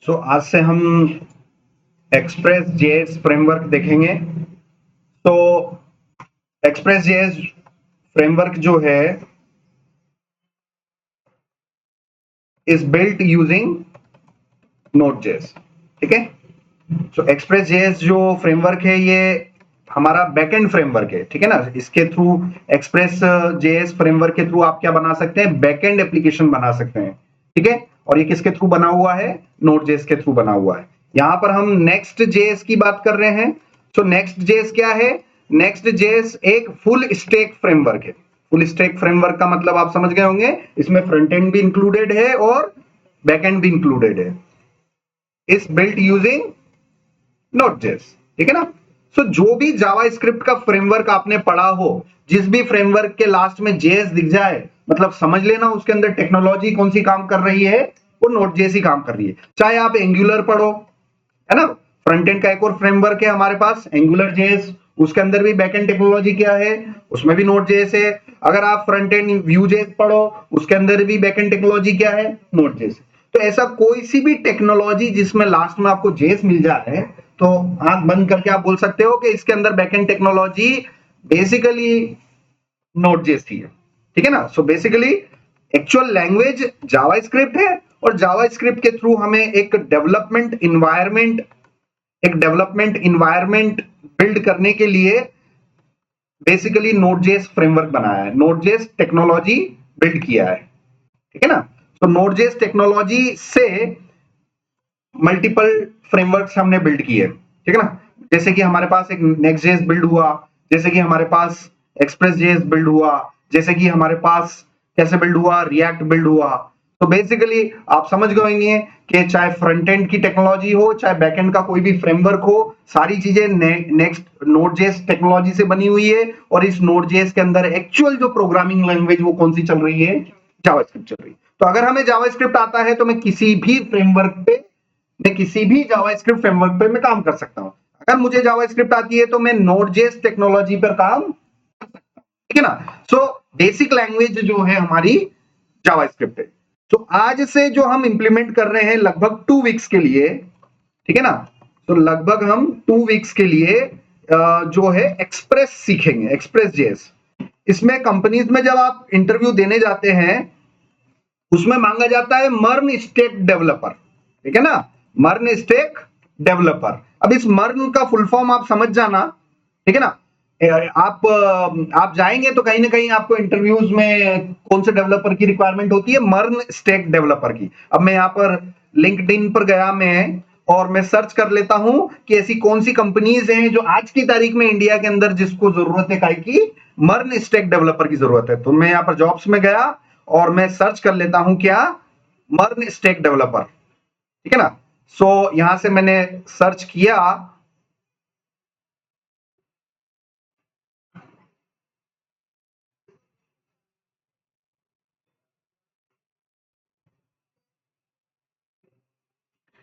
सो आज से हम एक्सप्रेस जेएस फ्रेमवर्क देखेंगे। तो एक्सप्रेस जेएस फ्रेमवर्क जो है is built using node JS. ठीक है, सो एक्सप्रेस जेएस जो फ्रेमवर्क है ये हमारा बैकएंड फ्रेमवर्क है। ठीक है ना, इसके थ्रू एक्सप्रेस जेएस फ्रेमवर्क के थ्रू आप क्या बना सकते हैं, बैकएंड एप्लीकेशन बना सकते हैं। ठीक है, और ये किसके थ्रू बना हुआ है, नोड जेएस के थ्रू बना हुआ है। यहां पर हम नेक्स्ट जेएस की बात कर रहे हैं। तो नेक्स्ट जेएस क्या है, नेक्स्ट जेएस एक फुल स्टैक फ्रेमवर्क है। फुल स्टैक फ्रेमवर्क का मतलब आप समझ गए होंगे, इसमें फ्रंट एंड भी इंक्लूडेड है और बैक एंड भी इंक्लूडेड है। Is built using node JS. ठीक है ना। सो जो भी जावास्क्रिप्ट का फ्रेमवर्क आपने पढ़ा हो, जिस भी फ्रेमवर्क के लास्ट में जेएस दिख जाए, मतलब समझ लेना उसके अंदर टेक्नोलॉजी कौन सी काम कर रही है, वो नोड जेएस ही काम कर रही है। चाहे आप एंगुलर पढ़ो, है ना, फ्रंट एंड का एक और फ्रेमवर्क है हमारे पास एंगुलर जेएस, उसके अंदर भी बैकएंड टेक्नोलॉजी क्या है, उसमें भी नोड जेएस है। अगर आप फ्रंट एंड व्यू जेएस पढ़ो, उसके अंदर भी बैकएंड टेक्नोलॉजी क्या है, नोड जेएस। तो ऐसा कोई सी भी टेक्नोलॉजी जिसमें लास्ट में आपको जेएस मिल जाए, तो आंख बंद करके आप बोल सकते हो कि इसके अंदर backend technology basically node JS ही है। ठीक है ना। So basically actual language JavaScript है, और जावास्क्रिप्ट के थ्रू हमें एक डेवलपमेंट इन्वायरमेंट बिल्ड करने के लिए बेसिकली नोड जेएस फ्रेमवर्क बनाया है, नोड जेएस टेक्नोलॉजी बिल्ड किया है। ठीक है ना। तो नोड जेएस टेक्नोलॉजी से मल्टीपल फ्रेमवर्क्स हमने बिल्ड किए। ठीक है ना, जैसे कि हमारे पास एक नेक्स्ट जेएस बिल्ड हुआ, जैसे कि हमारे पास एक्सप्रेस जेएस बिल्ड हुआ, जैसे कि हमारे पास कैसे बिल्ड हुआ, रिएक्ट बिल्ड हुआ। तो बेसिकली आप समझ गए होंगे कि चाहे फ्रंट एंड की टेक्नोलॉजी हो, चाहे बैक एंड का कोई भी फ्रेमवर्क हो, सारी चीजें नेक्स्ट नोड जेएस टेक्नोलॉजी से बनी हुई है। और इस नोड जेएस के अंदर एक्चुअल जो प्रोग्रामिंग लैंग्वेज वो कौन सी चल रही है, जावास्क्रिप्ट चल रही है। तो अगर हमें जावास्क्रिप्ट आता है तो मैं किसी भी फ्रेमवर्क पे, मैं किसी भी जावास्क्रिप्ट फ्रेमवर्क पे मैं काम कर सकता हूं। अगर मुझे जावास्क्रिप्ट आती है तो मैं नोड जेएस टेक्नोलॉजी पर काम, ठीक है ना। सो बेसिक लैंग्वेज जो है हमारी जावास्क्रिप्ट है। तो आज से जो हम इंप्लीमेंट कर रहे हैं लगभग 2 वीक्स के लिए, ठीक है ना, तो लगभग हम 2 वीक्स के लिए जो है एक्सप्रेस सीखेंगे, एक्सप्रेस जेएस। इसमें कंपनीज में जब आप इंटरव्यू देने जाते हैं, उसमें मांगा जाता है मर्न स्टैक डेवलपर। ठीक है ना, मर्न स्टैक डेवलपर। अब इस मर्न का फुल फॉर्म आप समझ जाना। ठीक है ना, आप जाएंगे तो कहीं ना कहीं आपको इंटरव्यूज में कौन से डेवलपर की रिक्वायरमेंट होती है, मर्न स्टैक डेवलपर की। अब मैं यहाँ पर लिंक्डइन पर गया मैं, और मैं सर्च कर लेता हूं कि ऐसी कौन सी कंपनीज हैं जो आज की तारीख में इंडिया के अंदर जिसको जरूरत है, काहे की मर्न स्टैक डेवलपर की जरूरत है। तो मैं यहाँ पर जॉब्स में गया और मैं सर्च कर लेता हूं क्या, मर्न स्टैक डेवलपर। ठीक है ना। सो यहां से मैंने सर्च किया,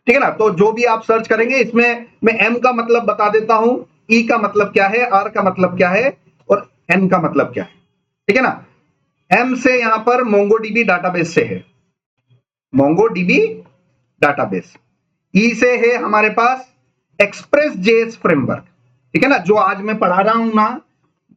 ठीक है ना। तो जो भी आप सर्च करेंगे इसमें मैं एम का मतलब बता देता हूं, ई का मतलब क्या है, आर का मतलब क्या है, और एन का मतलब क्या है। ठीक है ना। एम से यहां पर मोंगोडीबी डाटाबेस से है, मोंगोडीबी डाटाबेस। ई से है हमारे पास एक्सप्रेस जेएस फ्रेमवर्क। ठीक है ना, जो आज मैं पढ़ा रहा हूं ना,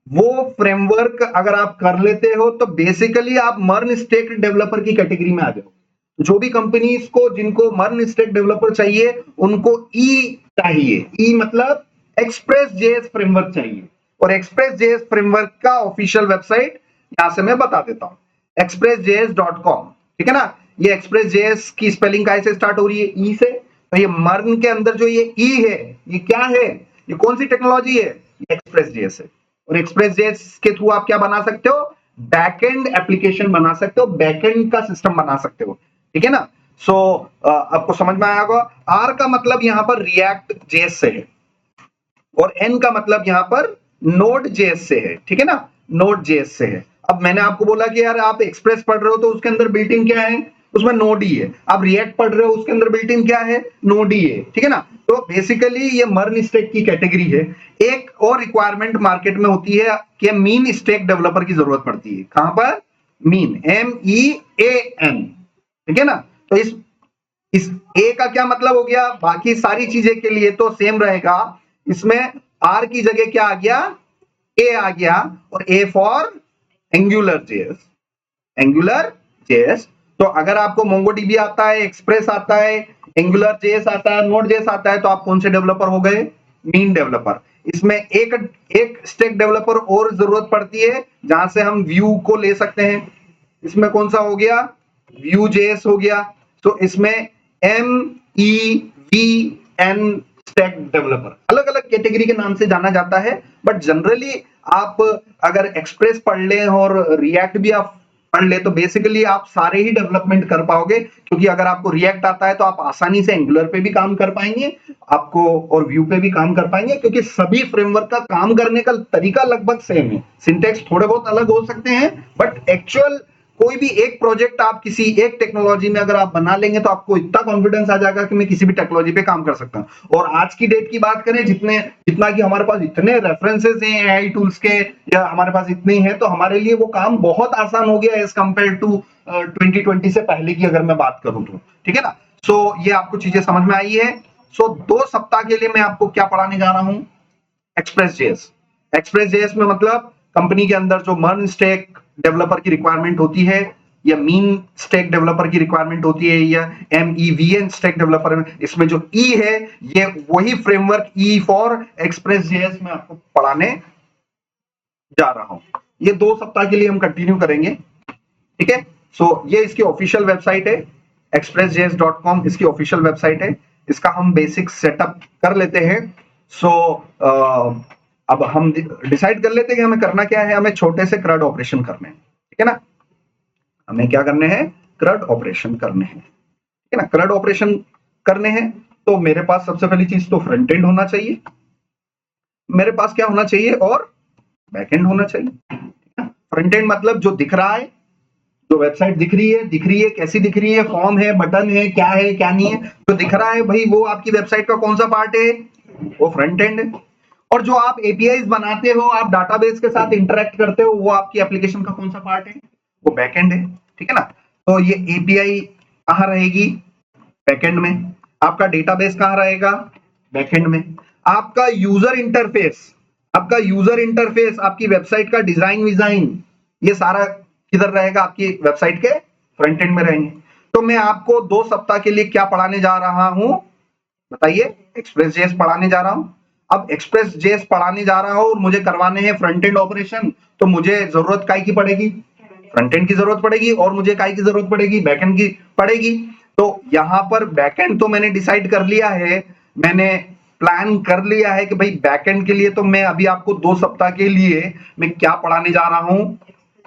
वो फ्रेमवर्क अगर आप कर लेते हो तो बेसिकली आप मर्न स्टैक डेवलपर की कैटेगरी में आ जाओ। जो भी कंपनीज को जिनको मर्न स्टैक डेवलपर चाहिए, उनको ई चाहिए। ई मतलब एक्सप्रेस जेएस फ्रेमवर्क चाहिए। और एक्सप्रेस जेएस फ्रेमवर्क का ऑफिशियल वेबसाइट यहां से मैं बता देता हूं, expressjs.com। ठीक है ना। ये एक्सप्रेस जेएस की स्पेलिंग कैसे स्टार्ट हो रही है, ई से। तो ये मर्न के अंदर जो ये ई है, ये क्या है, ये कौन सी टेक्नोलॉजी है, ये एक्सप्रेस जेएस है। और एक्सप्रेस जेएस के थ्रू आप क्या बना सकते हो, बैकएंड एप्लीकेशन बना सकते हो, बैकएंड का सिस्टम बना सकते हो। ठीक है ना। सो आपको समझ में आया होगा। आर का मतलब यहां पर रिएक्ट जेएस से है, और एन का मतलब यहां पर नोड जेएस से है। ठीक है ना, नोड जेएस से है। अब मैंने आपको बोला कि यार आप एक्सप्रेस पढ़ रहे हो तो उसके अंदर बिल्ट इन क्या है, उसमें नोड ही है। आप रिएक्ट पढ़ रहे हो, उसके अंदर बिल्ट इन क्या है, नोड ही है। ठीक है ना। तो बेसिकली ये मर्न स्टैक की कैटेगरी है। एक और रिक्वायरमेंट मार्केट में होती है कि मीन स्टैक डेवलपर की जरूरत पड़ती है। कहां पर, मीन, MEAN। ठीक है ना। तो इस इस ए का क्या मतलब हो गया, बाकी सारी चीजें के लिए तो सेम रहेगा, इसमें आर की जगह क्या आ गया, ए आ गया, और A for angular JS, angular JS. तो अगर आपको मोंगोडीबी आता है, एक्सप्रेस आता है, एंगुलर जेएस आता है, नोड जेएस आता है, तो आप कौन से डेवलपर हो गए, मीन डेवलपर। इसमें एक एक स्टैक डेवलपर और जरूरत पड़ती है जहां से हम व्यू को ले सकते हैं। इसमें कौन सा हो गया, व्यू जेएस हो गया। तो इसमें M E V N stack developer अलग अलग कैटेगरी के नाम से जाना जाता है, बट जनरली आप अगर एक्सप्रेस पढ़ लें और रिएक्ट भी आप पढ़ ले तो बेसिकली आप सारे ही डेवलपमेंट कर पाओगे, क्योंकि अगर आपको रिएक्ट आता है तो आप आसानी से एंगुलर पे भी काम कर पाएंगे आपको, और व्यू पे भी काम कर पाएंगे, क्योंकि सभी फ्रेमवर्क का काम करने का तरीका लगभग सेम है। सिंटेक्स थोड़े बहुत अलग हो सकते हैं, बट एक्चुअल कोई भी एक प्रोजेक्ट आप किसी एक टेक्नोलॉजी में अगर आप बना लेंगे तो आपको इतना कॉन्फिडेंस आ जाएगा कि मैं किसी भी टेक्नोलॉजी पे काम कर सकता हूं। और आज की डेट की बात करें, जितना कि हमारे पास इतने रेफरेंसेस हैं एआई टूल्स के, या हमारे पास इतने ही हैं, तो हमारे लिए वो काम बहुत आसान हो गया एज कंपेयर टू 2020 से पहले की अगर मैं बात करूं तो, ठीक है ना। सो ये आपको चीजें समझ में आई है। सो 2 सप्ताह के लिए मैं आपको क्या पढ़ाने जा रहा हूं, एक्सप्रेस जेएस। एक्सप्रेस जेएस में मतलब कंपनी के अंदर जो मर्न स्टैक डेवलपर की रिक्वायरमेंट होती है, या मीन स्टैक डेवलपर की रिक्वायरमेंट होती है, या MEVN स्टैक डेवलपर में, इसमें जो ई है ये वही framework E for express JS में आपको पढ़ाने जा रहा हूं। ये 2 सप्ताह के लिए हम कंटिन्यू करेंगे, ठीक है। सो ये इसकी ऑफिशियल वेबसाइट है, expressjs.com इसकी ऑफिशियल वेबसाइट है। इसका हम बेसिक सेटअप कर लेते हैं। सो अब हम डिसाइड कर लेते हैं कि हमें करना क्या है। हमें छोटे से क्रड ऑपरेशन करने हैं, ठीक है ना। हमें क्या करने हैं, क्रड ऑपरेशन करने हैं, ठीक है ना। क्रड ऑपरेशन करने हैं तो मेरे पास सबसे पहली चीज तो फ्रंट एंड होना चाहिए, मेरे पास क्या होना चाहिए, और बैक एंड होना चाहिए। फ्रंट एंड मतलब जो दिख रहा है, जो वेबसाइट दिख रही है कैसी दिख रही है, फॉर्म है, बटन है, क्या नहीं है, जो दिख रहा है भाई वो आपकी वेबसाइट का कौन सा पार्ट है, वो फ्रंट एंड है। और जो आप एपीआई बनाते हो, आप डाटाबेस के साथ इंटरेक्ट करते हो, वो आपकी एप्लीकेशन का कौन सा पार्ट है, वो बैकएंड है, ठीक है ना। तो ये एपीआई कहां रहेगी, बैकएंड में। आपका डेटाबेस कहां रहेगा, बैकएंड में। आपका यूजर इंटरफेस, आपकी वेबसाइट का डिजाइन विजाइन, ये सारा किधर रहेगा, आपकी वेबसाइट के फ्रंट एंड में रहेंगे। तो मैं आपको 2 सप्ताह के लिए क्या पढ़ाने जा रहा हूं, बताइए, एक्सप्रेस जेएस पढ़ाने जा रहा हूं। अब एक्सप्रेस जेएस पढ़ाने जा रहा हूं और मुझे करवाने हैं फ्रंट एंड ऑपरेशन, तो मुझे जरूरत काय की पड़ेगी, फ्रंट एंड की जरूरत पड़ेगी, और मुझे काय की जरूरत पड़ेगी, बैक एंड की पड़ेगी। तो यहां पर बैक एंड तो मैंने डिसाइड कर लिया है, मैंने प्लान कर लिया है कि भाई बैक एंड के लिए तो मैं अभी आपको 2 सप्ताह के लिए मैं क्या पढ़ाने जा रहा हूं,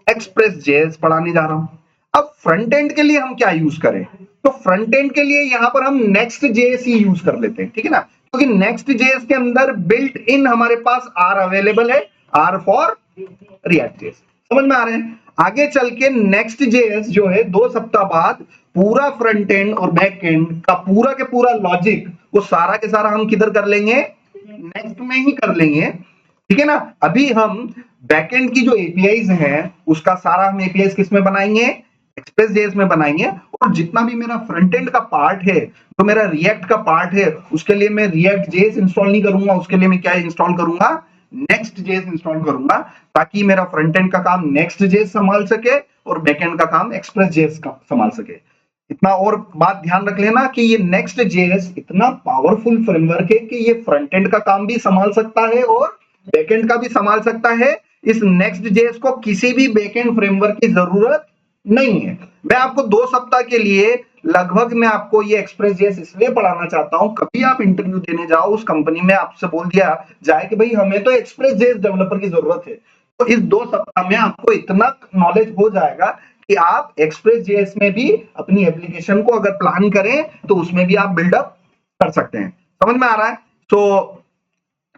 एक्सप्रेस जेएस पढ़ाने जा रहा हूं। अब फ्रंट एंड के लिए हम क्या यूज करें, तो फ्रंट एंड के लिए यहां पर हम नेक्स्ट जेएस ही यूज कर लेते हैं, ठीक है ना। क्योंकि नेक्स्ट जेएस के अंदर बिल्ट इन हमारे पास आर अवेलेबल है, आर फॉर रिएक्ट जेएस, समझ में आ रहे हैं। आगे चल के नेक्स्ट जेएस जो है 2 सप्ताह बाद पूरा फ्रंट एंड और बैक एंड का पूरा के पूरा लॉजिक वो सारा के सारा हम किधर कर लेंगे, नेक्स्ट में ही कर लेंगे, ठीक है ना। अभी हम बैकएंड की जो एपीआईज हैं उसका सारा हम एपीआईज किस में बनाएंगे, एक्सप्रेस जेएस में बनाएंगे। और जितना भी मेरा फ्रंट एंड का पार्ट है, तो मेरा रिएक्ट का पार्ट है, उसके लिए मैं रिएक्ट जेएस इंस्टॉल नहीं करूंगा, उसके लिए मैं क्या इंस्टॉल करूंगा, नेक्स्ट जेएस इंस्टॉल करूंगा, ताकि मेरा फ्रंट एंड का काम नेक्स्ट जेएस संभाल सके और बैकएंड का काम एक्सप्रेस जेएस का संभाल सके। इतना और बात ध्यान रख लेना कि ये नेक्स्ट जेएस इतना पावरफुल फ्रेमवर्क है कि ये फ्रंट एंड का काम भी संभाल सकता है और बैकएंड का भी संभाल सकता है। इस नेक्स्ट जेएस को किसी भी बैकएंड फ्रेमवर्क की जरूरत नहीं है। मैं आपको 2 सप्ताह के लिए लगभग मैं आपको ये एक्सप्रेस जेएस इसलिए पढ़ाना चाहता हूं, कभी आप इंटरव्यू देने जाओ उस कंपनी में आपसे बोल दिया जाए कि भाई हमें तो एक्सप्रेस जेएस डेवलपर की जरूरत है, तो इस 2 सप्ताह में आपको इतना नॉलेज हो जाएगा कि आप एक्सप्रेस जेएस में भी अपनी एप्लीकेशन को अगर प्लान करें तो उसमें भी आप बिल्डअप कर सकते हैं। समझ में आ रहा है। तो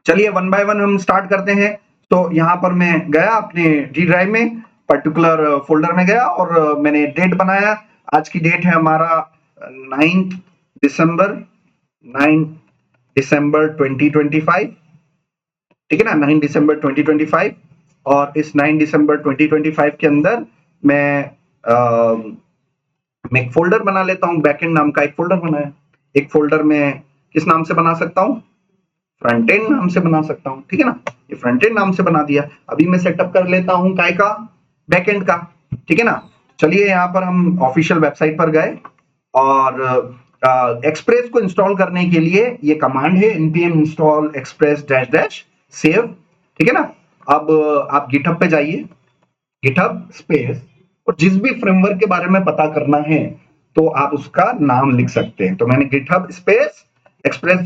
चलिए वन बाय वन हम स्टार्ट करते हैं। तो यहां पर मैं गया अपने डी ड्राइव में, पर्टिकुलर फोल्डर में गया और मैंने डेट बनाया। आज की डेट है हमारा 9 दिसंबर 9 दिसंबर 2025, ठीक है ना, 9 दिसंबर 2025। और इस 9 दिसंबर 2025 के अंदर मैं मैं एक फोल्डर बना लेता हूँ, बैकएंड नाम का एक फोल्डर बनाया। एक फोल्डर में किस नाम से बना सकता हूँ, फ्रंट एंड नाम से बना सकता हूँ, ठीक है ना। ये फ्रंट एंड नाम से बना दिया। अभी मैं सेटअप कर लेता हूँ काय का, बैकएंड का, ठीक है ना। चलिए यहाँ पर हम ऑफिशियल वेबसाइट पर गए और एक्सप्रेस को इंस्टॉल करने के लिए ये कमांड है npm install express dash dash save, ठीक है ना। अब आप गिटहब पे जाइए, गिटहब स्पेस, और जिस भी फ्रेमवर्क के बारे में पता करना है तो आप उसका नाम लिख सकते हैं। तो मैंने गिटहब स्पेस एक्सप्रेस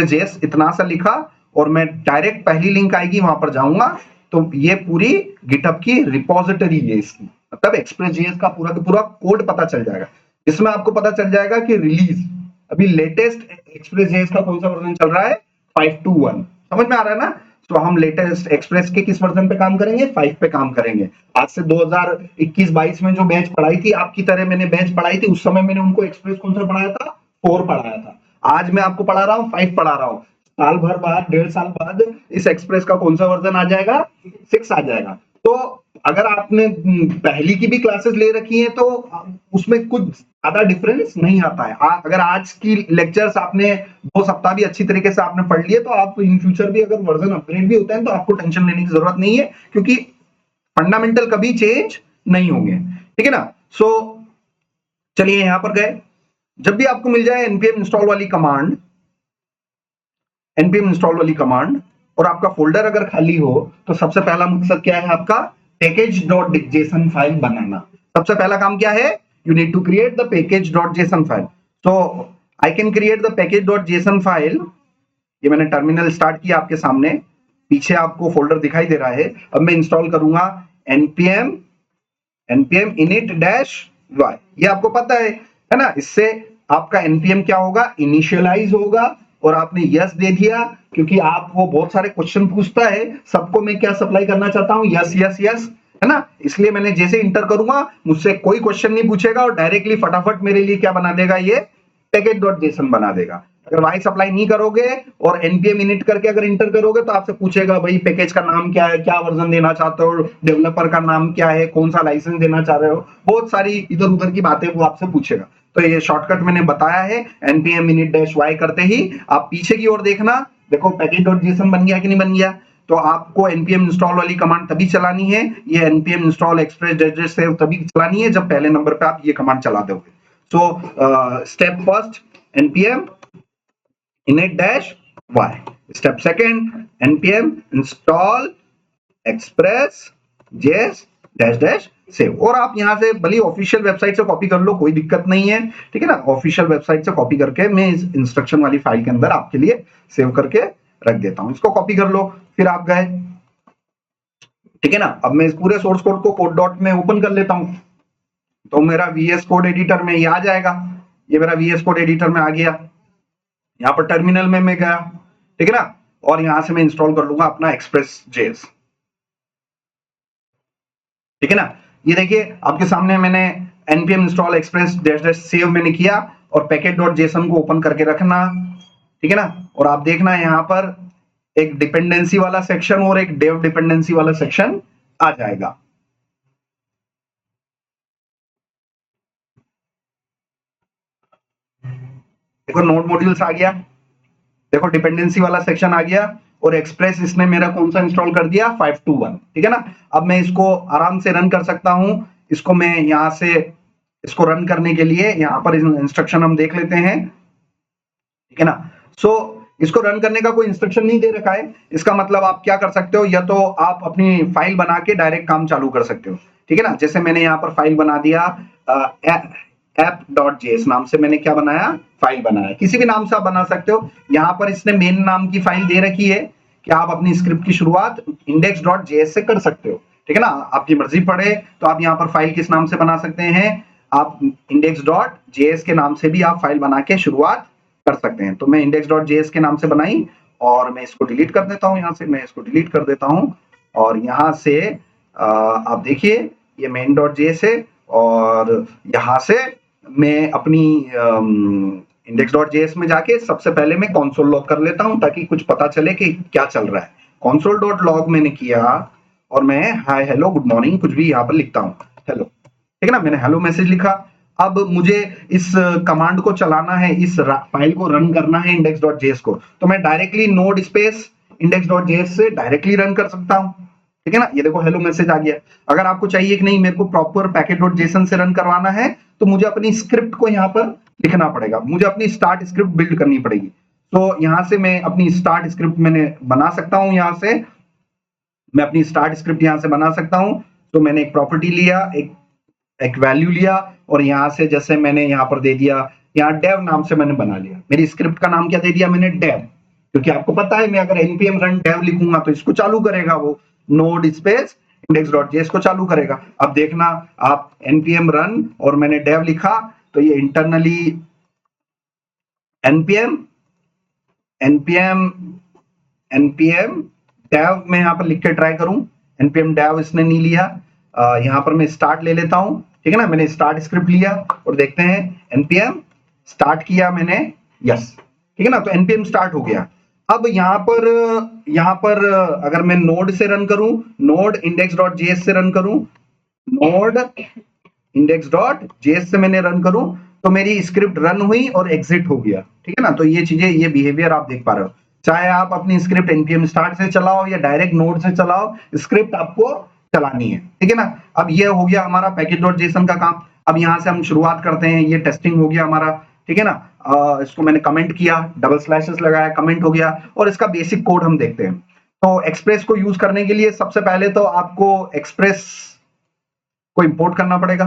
जेएस इतना सा लिखा और मैं डायरेक्ट पहली लिंक आएगी वहां पर जाऊंगा तो ये पूरी गिटहब की रिपोजिटरी है इसकी, मतलब एक्सप्रेस जेएस का पूरा कोड पता चल जाएगा। इसमें आपको पता चल जाएगा कि रिलीज अभी लेटेस्ट एक्सप्रेस जेएस का कौन सा वर्जन चल रहा है, 5.2.1। समझ में आ रहा है ना। तो हम लेटेस्ट एक्सप्रेस के किस वर्जन पे काम करेंगे, 5 पे काम करेंगे। आज से 2021-22 में जो बैच पढ़ाई थी, आपकी तरह मैंने बैच पढ़ाई थी, उस समय मैंने उनको एक्सप्रेस कौन सा पढ़ाया था, 4 पढ़ाया था। आज मैं आपको पढ़ा रहा हूँ 5 पढ़ा रहा हूँ। साल भर बाद, 1.5 साल बाद इस एक्सप्रेस का कौन सा वर्जन आ जाएगा, 6 आ जाएगा। तो अगर आपने पहली की भी क्लासेस ले रखी हैं तो उसमें कुछ ज्यादा डिफरेंस नहीं आता है। अगर आज की लेक्चर्स आपने 2 सप्ताह भी अच्छी तरीके से आपने पढ़ लिए तो आप इन फ्यूचर भी अगर वर्जन अपग्रेड भी होता है तो आपको टेंशन लेने की जरूरत नहीं है, क्योंकि फंडामेंटल कभी चेंज नहीं होंगे, ठीक है ना। सो चलिए यहां पर गए, जब भी आपको मिल जाए npm इंस्टॉल वाली कमांड, npm इंस्टॉल वाली कमांड, और आपका फोल्डर अगर खाली हो तो सबसे पहला मकसद क्या है आपका, package.json फाइल बनाना। सबसे पहला काम क्या है, you need to create the package.json file. so I can create the package.json file. ये मैंने टर्मिनल स्टार्ट किया आपके सामने, पीछे आपको फोल्डर दिखाई दे रहा है। अब मैं इंस्टॉल करूंगा npm init-y, ये आपको पता है ना। इससे आपका npm क्या होगा, इनिशियलाइज होगा, और आपने यस दे दिया क्योंकि आप वो बहुत सारे क्वेश्चन पूछता है, सबको मैं क्या सप्लाई करना चाहता हूं, यस यस यस, है ना। इसलिए मैंने जैसे इंटर करूंगा मुझसे कोई क्वेश्चन नहीं पूछेगा और डायरेक्टली फटाफट मेरे लिए क्या बना देगा, ये पैकेज.json बना देगा। अगर वाई सप्लाई नहीं करोगे और npm init करके अगर इंटर करोगे तो आपसे पूछेगा भाई पैकेज का नाम क्या है, क्या वर्जन देना चाहते हो, डेवलपर का नाम क्या है, कौन सा लाइसेंस देना चाह रहे हो, बहुत सारी इधर उधर की बातें वो आपसे पूछेगा। तो ये शॉर्टकट मैंने बताया है, npm init-y करते ही आप पीछे की ओर देखना, देखो पैकेज.json बन गया कि नहीं बन गया। तो आपको npm इंस्टॉल वाली कमांड तभी चलानी है, ये npm install express dash save तभी चलानी है जब पहले नंबर पे आप ये कमांड चला दोगे। So step first npm init-y, step second npm install express js dash dash save। और आप यहां से भले ऑफिशियल वेबसाइट से कॉपी कर लो, कोई दिक्कत नहीं है, ठीक है ना। ऑफिशियल वेबसाइट से कॉपी करके मैं इस इंस्ट्रक्शन वाली फाइल के अंदर आपके लिए सेव करके रख देता हूं, इसको कॉपी कर लो। फिर आप गए, ठीक है ना। अब मैं इस पूरे सोर्स कोड को कोड डॉट में ओपन कर लेता हूं तो मेरा VS कोड एडिटर में ये आ जाएगा। ये मेरा VS कोड एडिटर में आ गया, यहाँ पर टर्मिनल में मैं गया, ठीक है ना, और यहां से मैं इंस्टॉल कर लूंगा अपना एक्सप्रेस जेएस, ठीक है ना। ये देखिए आपके सामने मैंने npm install express dash dash save मैंने किया और पैकेट.json को ओपन करके रखना, ठीक है ना। और आप देखना यहाँ पर एक डिपेंडेंसी वाला सेक्शन और एक डेव डिपेंडेंसी वाला सेक्शन आ जाएगा। देखो नोड मॉड्यूल्स आ गया, देखो डिपेंडेंसी वाला सेक्शन आ गया, और एक्सप्रेस इसने मेरा कौन सा इंस्टॉल कर दिया, 5.2.1, ठीक है ना। अब मैं इसको आराम से रन कर सकता हूं। इसको मैं यहां से इसको रन करने के लिए यहां पर इंस्ट्रक्शन हम देख लेते हैं, ठीक है ना। सो इसको रन करने का कोई इंस्ट्रक्शन नहीं दे रखा है, इसका मतलब आप क्या कर सकते हो, या तो आप अपनी फाइल बना के डायरेक्ट काम चालू कर सकते हो, ठीक है ना। जैसे मैंने यहाँ पर फाइल बना दिया, app.js नाम से मैंने क्या बनाया, फाइल बनाया। किसी भी नाम से आप बना सकते हो। यहाँ पर इसने मेन नाम की फाइल दे रखी है कि आप अपनी स्क्रिप्ट की शुरुआत index.js से कर सकते हो, ठीक है ना। आपकी मर्जी पड़े तो आप यहाँ पर फाइल किस नाम से बना सकते हैं, आप index.js के नाम से भी आप फाइल बना के शुरुआत कर सकते हैं। तो मैं index.js के नाम से बनाई और मैं इसको डिलीट कर देता हूँ, यहाँ से मैं इसको डिलीट कर देता हूँ, और यहाँ से आप देखिए ये main.js है, और यहाँ से मैं अपनी index.js में जाके सबसे पहले मैं console लॉग कर लेता हूँ ताकि कुछ पता चले कि क्या चल रहा है। console.log मैंने किया और मैं हाय हेलो गुड मॉर्निंग कुछ भी यहाँ पर लिखता हूँ, हेलो, ठीक है ना। मैंने हेलो मैसेज लिखा अब मुझे इस कमांड को चलाना है, इस फाइल को रन करना है index.js को, तो मैं डायरेक्टली नोड स्पेस index.js से डायरेक्टली रन कर सकता हूं, ठीक है ना। ये देखो हेलो मैसेज आ गया। अगर आपको चाहिए कि नहीं मेरे को प्रॉपर package.json से रन करवाना है, तो मुझे अपनी स्क्रिप्ट को यहाँ पर लिखना पड़ेगा, मुझे अपनी स्टार्ट स्क्रिप्ट बिल्ड करनी पड़ेगी। तो यहां से मैं अपनी स्टार्ट स्क्रिप्ट मैंने बना सकता हूं, यहां से मैं अपनी स्टार्ट स्क्रिप्ट यहां से बना सकता हूं। तो मैंने एक प्रॉपर्टी लिया, एक वैल्यू लिया, और यहां से जैसे मैंने यहां पर दे दिया, यहाँ डेव नाम से मैंने बना लिया। मेरी स्क्रिप्ट का नाम क्या दे दिया मैंने, डेव, क्योंकि आपको पता है मैं अगर npm run dev लिखूंगा तो इसको चालू करेगा, वो नोड स्पेस index.js को चालू करेगा। अब देखना आप npm run और मैंने dev लिखा तो ये इंटरनली npm dev मैं यहाँ पर लिख के ट्राई करूं, npm dev इसने नहीं लिया। यहाँ पर मैं स्टार्ट ले लेता हूं, ठीक है ना। मैंने स्टार्ट स्क्रिप्ट लिया और देखते हैं npm स्टार्ट किया मैंने, यस, ठीक है ना। तो npm स्टार्ट हो गया। अब यहाँ पर अगर मैं नोड से रन करूं, नोड index.js से रन करूं, नोड index.js से मैंने रन करूं, तो मेरी स्क्रिप्ट रन हुई और एग्जिट हो गया, ठीक है ना। तो ये चीजें, ये बिहेवियर आप देख पा रहे हो। चाहे आप अपनी स्क्रिप्ट npm स्टार्ट से चलाओ या डायरेक्ट नोड से चलाओ, स्क्रिप्ट आपको चलानी है, ठीक है ना। अब ये हो गया हमारा package.json का काम। अब यहां से हम शुरुआत करते हैं, ये टेस्टिंग हो गया हमारा, ठीक है ना। इसको मैंने कमेंट किया, डबल स्लैशेस लगाया, कमेंट हो गया, और इसका बेसिक कोड हम देखते हैं। तो एक्सप्रेस को यूज करने के लिए सबसे पहले तो आपको एक्सप्रेस को इंपोर्ट करना पड़ेगा,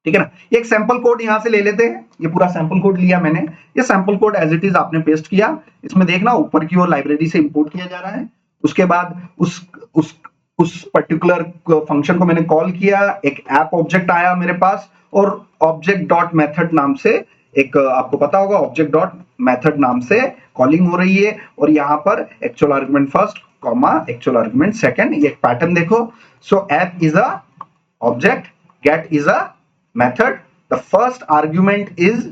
ठीक है ना। एक सैंपल कोड यहां से ले लेते हैं, ये पूरा सैंपल कोड लिया मैंने, ये sample code as it is आपने पेस्ट किया। इसमें देखना ऊपर की ओर लाइब्रेरी से इंपोर्ट किया जा रहा है। उसके बाद उस पर्टिकुलर फंक्शन को मैंने कॉल किया, एक ऐप ऑब्जेक्ट आया मेरे पास, और ऑब्जेक्ट डॉट मेथड नाम से एक, आपको पता होगा ऑब्जेक्ट डॉट मेथड नाम से कॉलिंग हो रही है, और यहाँ पर actual argument first comma actual argument second, ये पैटर्न देखो। सो app is a object, get is a method, the first argument is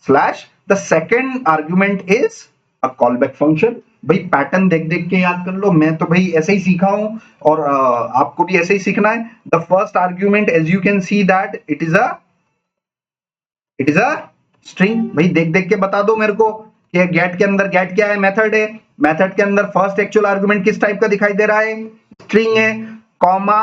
slash, the second argument is a callback function। भाई पैटर्न देख देख के याद कर लो, मैं तो भाई ऐसे ही सीखा हूं, और आपको भी ऐसे ही सीखना है। The first argument as you can see that it is a string. भाई देख देख के बता दो मेरे को कि गेट के अंदर, गेट क्या है, मेथड है, मेथड के अंदर फर्स्ट एक्चुअल आर्गुमेंट किस टाइप का दिखाई दे रहा है, स्ट्रिंग है, कॉमा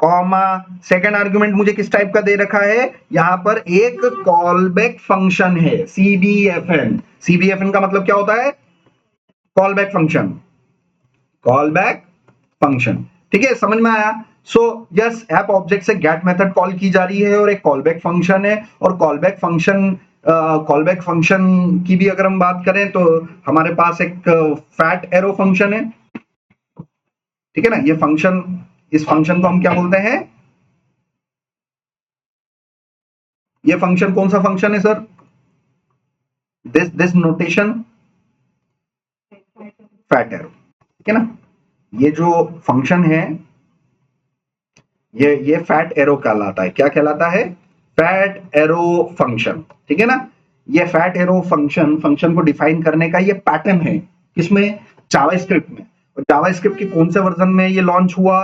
कॉमा सेकेंड आर्गुमेंट मुझे किस टाइप का दे रखा है, यहां पर एक कॉलबैक फंक्शन है, CBFN। CBFN का मतलब क्या होता है, कॉलबैक फंक्शन, कॉलबैक फंक्शन, ठीक है, समझ में आया। सो यस, ऐप ऑब्जेक्ट से गेट मेथड कॉल की जा रही है और एक कॉलबैक फंक्शन है, और कॉलबैक फंक्शन की भी अगर हम बात करें तो हमारे पास एक फैट एरो फंक्शन है, ठीक है ना। ये फंक्शन, इस फंक्शन को हम क्या बोलते हैं, ये फंक्शन कौन सा फंक्शन है sir, this notation fat arrow, ठीक है ना। ये जो फंक्शन है ये फैट एरो कहलाता है, क्या कहलाता है, फैट एरो फंक्शन, ठीक है ना। ये फैट एरो फंक्शन को डिफाइन करने का ये पैटर्न है, किसमें, जावास्क्रिप्ट में। और जावास्क्रिप्ट के कौन से वर्जन में ये लॉन्च हुआ,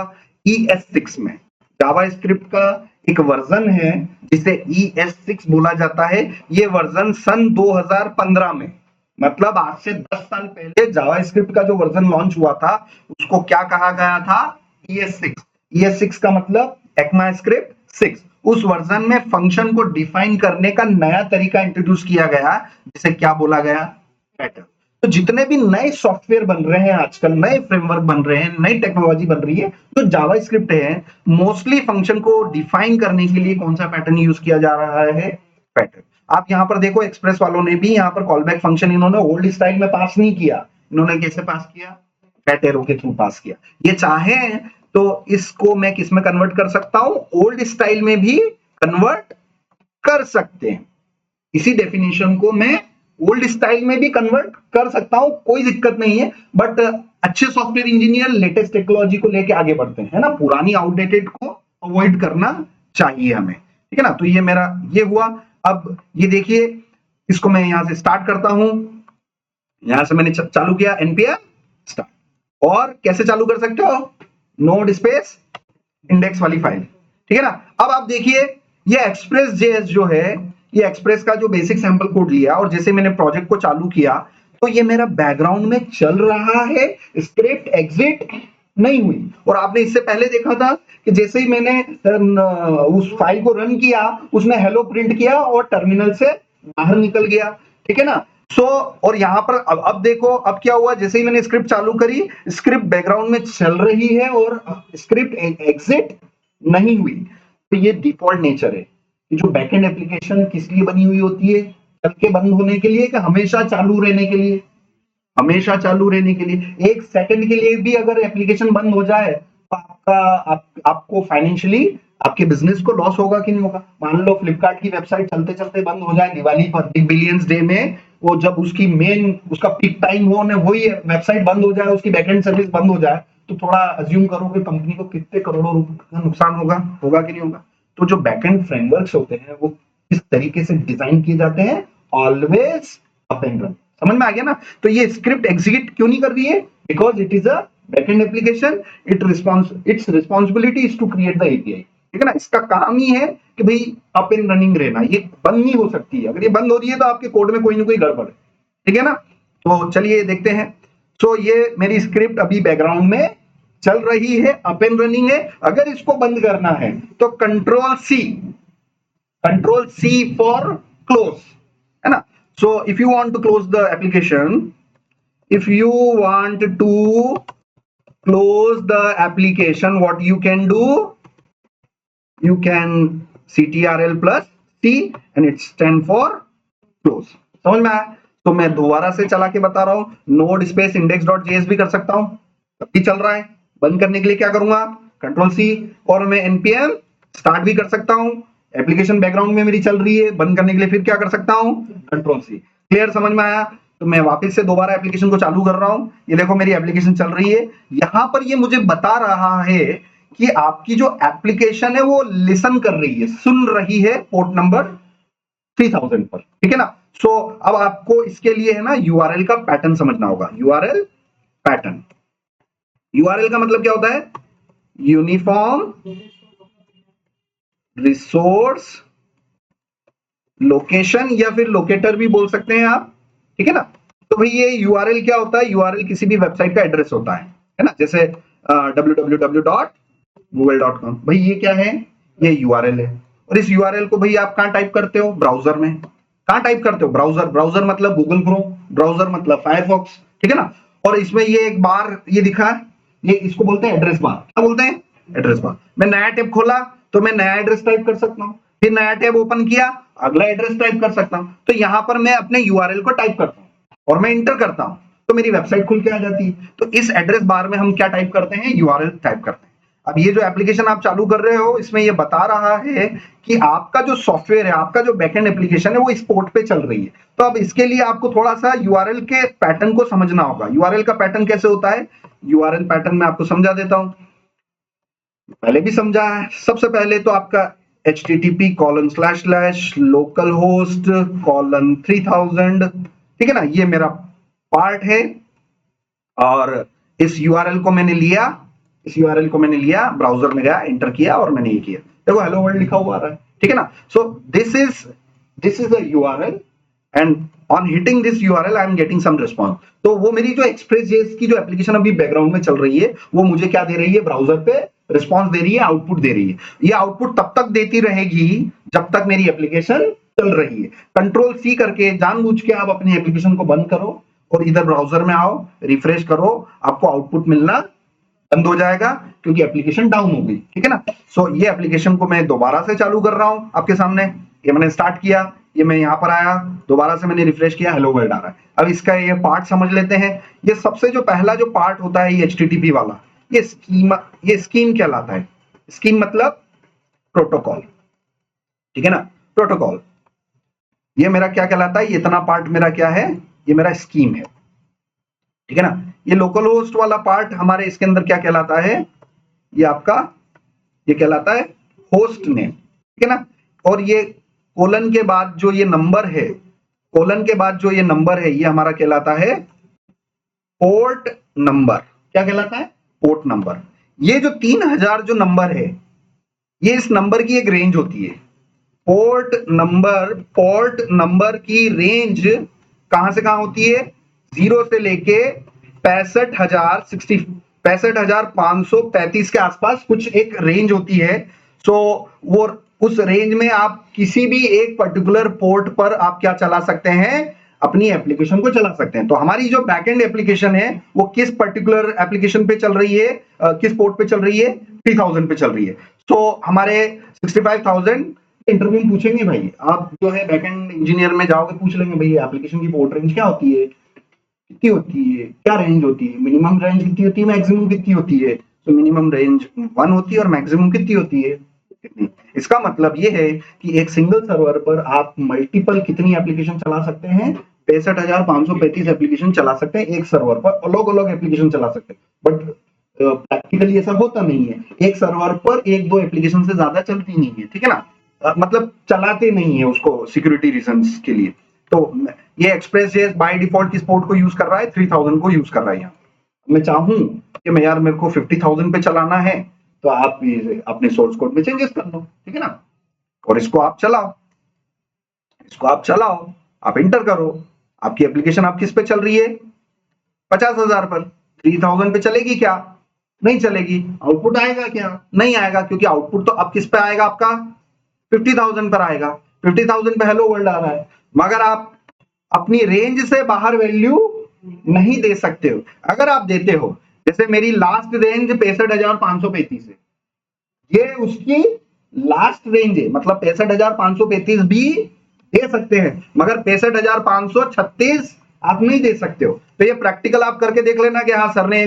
ES6 में। जावास्क्रिप्ट का एक वर्जन है जिसे ES6 बोला जाता है, ये वर्जन सन 2015 में, मतलब आज से 10 साल पहले जावास्क्रिप्ट का जो वर्जन लॉन्च हुआ था उसको क्या कहा गया था, ES6। ES6 का मतलब ECMAScript 6। उस वर्जन में फंक्शन को डिफाइन करने का नया तरीका इंट्रोड्यूस किया गया, जिसे क्या बोला गया, पैटर्न। तो जितने भी नए सॉफ्टवेयर बन रहे हैं आजकल, नए फ्रेमवर्क बन रहे हैं, नई टेक्नोलॉजी बन रही है, तो जावास्क्रिप्ट है, मोस्टली फंक्शन को डिफाइन करने के लिए कौन सा पैटर्न यूज किया जा रहा है, पैटर्न। आप यहां पर देखो एक्सप्रेस वालों ने भी यहां पर कॉलबैक फंक्शन इन्होंने ओल्ड स्टाइल में पास नहीं किया, इन्होंने कैसे पास किया, फैट एरो के थ्रू पास किया। ये चाहे तो इसको मैं किस में कन्वर्ट कर सकता हूं, ओल्ड स्टाइल में भी कन्वर्ट कर सकते हैं। इसी डेफिनेशन को मैं ओल्ड स्टाइल में भी कन्वर्ट कर सकता हूं, कोई दिक्कत नहीं है। बट अच्छे सॉफ्टवेयर इंजीनियर लेटेस्ट टेक्नोलॉजी को लेके आगे बढ़ते हैं, है ना, पुरानी आउटडेटेड को अवॉइड करना चाहिए हमें, ठीक है ना। तो ये मेरा ये हुआ। अब ये देखिए, इसको मैं यहां से स्टार्ट करता हूं, यहां से मैंने चालू किया npm स्टार्ट, और कैसे चालू कर सकते हो, नोड स्पेस इंडेक्स वाली फाइल, ठीक है ना। अब आप देखिए ये एक्सप्रेस जेएस जो है, ये एक्सप्रेस का जो बेसिक सैंपल कोड लिया और जैसे मैंने प्रोजेक्ट को चालू किया तो ये मेरा बैकग्राउंड में चल रहा है, स्क्रिप्ट एग्जिट नहीं हुई। और आपने इससे पहले देखा था कि जैसे ही मैंने उस फाइल को रन किया उसने हेलो प्रिंट किया और टर्मिनल से बाहर निकल गया, ठीक है ना। सो और यहां पर अब देखो अब क्या हुआ, जैसे ही मैंने स्क्रिप्ट चालू करी स्क्रिप्ट बैकग्राउंड में चल रही है और स्क्रिप्ट एग्जिट नहीं हुई। तो ये डिफॉल्ट नेचर है कि जो बैकएंड एप्लीकेशन किस लिए बनी हुई होती है, चल के बंद होने के लिए कि हमेशा चालू रहने के लिए, हमेशा चालू रहने के लिए। एक सेकंड के लिए भी अगर एप्लीकेशन बंद हो जाए तो आपको फाइनेंशियली आपके बिजनेस को लॉस होगा कि नहीं होगा। मान लो फ्लिपकार्ट की वेबसाइट चलते चलते बंद हो जाए दिवाली पर, बिग बिलियंस डे में, वो जब उसकी मेन उसका पीक टाइम हो ने वही वेबसाइट बंद हो जाए, उसकी बैकएंड सर्विस बंद हो जाए, तो थोड़ा अज्यूम करो कि कंपनी को कितने करोड़ों रुपए का नुकसान होगा, होगा कि नहीं होगा। तो जो बैकएंड फ्रेमवर्क्स होते हैं वो किस तरीके से डिजाइन किए जाते हैं, ऑलवेज अप एंड रन। समझ में आ गया ना। तो ये स्क्रिप्ट एग्जीक्यूट क्यों नहीं कर रही है, because it is a backend application, its responsibility is to create the API, ठीक है ना। इसका काम ही है कि भाई अप एंड रनिंग रहना, ये बंद नहीं हो सकती है। अगर ये बंद हो रही है तो आपके कोड में कोई ना कोई गड़बड़ है, ठीक है ना। तो चलिए देखते हैं। तो ये मेरी स्क्रिप्ट अभी बैकग्राउंड में चल रही है, अप एंड रनिंग है। अगर इसको बंद करना है तो कंट्रोल सी फॉर क्लोज, है ना। So if you want to close the application, if you want to close the application, what you can do, you can ctrl plus c and it stand for close। समझ में आया। तो मैं दोबारा से चला के बता रहा हूं, node space index dot JS भी कर सकता हूं, अभी चल रहा है। बंद करने के लिए क्या करूंगा, कंट्रोल सी, और मैं npm स्टार्ट भी कर सकता हूं, एप्लीकेशन बैकग्राउंड में मेरी चल रही है। बंद करने के लिए फिर क्या कर सकता हूं, कंट्रोल सी। क्लियर, समझ में आया। तो मैं वापस से दोबारा एप्लीकेशन को चालू कर रहा हूं, ये देखो मेरी एप्लीकेशन चल रही है। यहां पर ये मुझे बता रहा है कि आपकी जो एप्लीकेशन है वो लिसन कर रही है, सुन रही है पोर्ट नंबर 3000 पर, ठीक है ना। सो अब आपको इसके लिए है ना यूआरएल का पैटर्न समझना होगा। यूआरएल पैटर्न, यूआरएल का मतलब क्या होता है, यूनिफॉर्म रिसोर्स लोकेशन, या फिर लोकेटर भी बोल सकते हैं आप, ठीक है ना। तो भाई ये यूआरएल क्या होता है, यूआरएल किसी भी वेबसाइट का एड्रेस होता है ना। जैसे www.google.com, भाई ये क्या है, ये यूआरएल है। और इस यूआरएल को भाई आप कहां टाइप करते हो, ब्राउजर में। कहां टाइप करते हो, ब्राउजर। ब्राउजर मतलब गूगल क्रोम, ब्राउजर मतलब फायरफॉक्स, ठीक है ना। और इसमें ये एक बार ये दिखा है, ये इसको बोलते हैं एड्रेस बार। क्या बोलते हैं, एड्रेस बार। मैं नया टैब खोला तो मैं नया एड्रेस टाइप कर सकता हूं, फिर नया टैब ओपन किया अगला एड्रेस टाइप कर सकता हूं। तो यहां पर मैं अपने यूआरएल को टाइप करता हूं और मैं इंटर करता हूं तो मेरी वेबसाइट खुल के आ जाती है। तो इस एड्रेस बार में हम क्या टाइप करते हैं, यूआरएल टाइप करते हैं। अब ये जो एप्लीकेशन आप चालू कर रहे हो इसमें ये बता रहा है कि आपका जो सॉफ्टवेयर है, आपका जो बैकएंड एप्लीकेशन है वो इस पोर्ट पे चल रही है। तो अब इसके लिए आपको थोड़ा सा यूआरएल के पैटर्न को समझना होगा। यूआरएल का पैटर्न कैसे होता है, यूआरएल पैटर्न मैं आपको समझा देता हूं, पहले भी समझा है। सबसे पहले तो आपका http://localhost:3000, ठीक है ना, ये मेरा पार्ट है। और इस यूआरएल को मैंने लिया, इस यूआरएल को मैंने लिया, ब्राउजर में गया, एंटर किया और मैंने ये किया, देखो हेलो वर्ल्ड लिखा हुआ आ रहा है, ठीक है ना। So this is a URL and on hitting this URL I am getting some response. तो वो मेरी जो एक्सप्रेस.जेएस की जो एप्लीकेशन अभी बैकग्राउंड में चल रही है वो मुझे क्या दे रही है, ब्राउजर पे रिस्पांस दे रही है, आउटपुट दे रही है। ये आउटपुट तब तक देती रहेगी जब तक मेरी एप्लीकेशन चल रही है। कंट्रोल सी करके जानबूझ के आप अपनी एप्लीकेशन को बंद करो और इधर ब्राउजर में आओ, रिफ्रेश करो, आपको आउटपुट मिलना बंद हो जाएगा क्योंकि एप्लीकेशन डाउन हो गई, ठीक है ना। सो ये एप्लीकेशन को मैं दोबारा से चालू कर रहा हूं आपके सामने। ये मैंने स्टार्ट किया, ये मैं यहां पर आया, दोबारा से मैंने रिफ्रेश किया, हेलो वर्ल्ड आ रहा है। अब इसका ये पार्ट समझ लेते हैं। ये सबसे जो पहला जो पार्ट होता है ये एचटीटीपी वाला, ये स्कीम कहलाता है। स्कीम मतलब प्रोटोकॉल, ठीक है ना, प्रोटोकॉल। ये मेरा क्या कहलाता है, ये इतना पार्ट मेरा क्या है, ये मेरा स्कीम है, ठीक है ना। ये लोकल होस्ट वाला पार्ट हमारे इसके अंदर क्या कहलाता है, ये आपका ये कहलाता है होस्ट नेम, ठीक है ना। और ये कोलन के बाद जो ये नंबर है, कोलन के बाद जो ये नंबर है ये हमारा कहलाता है पोर्ट नंबर। क्या कहलाता है, पोर्ट नंबर। ये जो 3000 जो नंबर है, ये इस नंबर की एक रेंज होती है। पोर्ट नंबर की रेंज कहां से कहां होती है, 0 से लेके 65,535 के आसपास कुछ एक रेंज होती है। सो वो उस रेंज में आप किसी भी एक पर्टिकुलर पोर्ट पर आप क्या चला सकते हैं, अपनी एप्लीकेशन को चला सकते हैं। तो हमारी जो बैकएंड एप्लीकेशन है वो किस पर्टिकुलर एप्लीकेशन पे चल रही है, किस पोर्ट पे चल रही है, 3000 पे चल रही है। तो हमारे 65,000 इंटरव्यू में पूछेंगे भाई, आप जो है बैकएंड इंजीनियर में जाओगे, पूछ लेंगे भाई एप्लीकेशन की पोर्ट रेंज क्या होती है, कितनी होती है, क्या रेंज होती है, मिनिमम रेंज कितनी होती है, मैक्सिमम कितनी होती है। तो मिनिमम रेंज 1 होती है और मैक्सिमम कितनी होती है, कितनी। इसका मतलब ये है कि एक सिंगल सर्वर पर आप मल्टीपल कितनी एप्लीकेशन चला सकते हैं, 65,535 एप्लीकेशन चला सकते हैं एक सर्वर पर, अलग अलग एप्लीकेशन चला सकते हैं। बट प्रैक्टिकली ऐसा होता नहीं है, एक सर्वर पर एक दो एप्लीकेशन से ज्यादा चलती नहीं है, ठीक है ना। मतलब चलाते नहीं है उसको सिक्योरिटी रीजंस के लिए। तो ये एक्सप्रेस.js बाय डिफॉल्ट किस पोर्ट को यूज कर रहा है, 3000 को यूज कर रहा है। यहाँ मैं चाहूं कि मैं यार मेरे को 50,000 पे चलाना है, तो आप अपने सोर्स कोड में चेंजेस कर लो, ठीक है ना, और इसको आप चलाओ, आप इंटर करो, आपकी एप्लीकेशन आप किस पे चल रही है, 50,000 पर। 3000 पे चलेगी क्या, नहीं चलेगी। आउटपुट आएगा क्या, नहीं आएगा, क्योंकि आउटपुट तो अब किस पे आएगा, आपका 50,000 पर आएगा। 50,000 पे हेलो वर्ल्ड आ रहा है, मगर आप अपनी रेंज से बाहर वैल्यू नहीं दे सकते हो। अगर आप देते हो, जैसे मेरी लास्ट रेंज 65,535 है, ये उसकी लास्ट रेंज है, मतलब 65,535 भी दे सकते हैं, मगर 65,536 आप नहीं दे सकते हो। तो ये प्रैक्टिकल आप करके देख लेना कि हाँ सर ने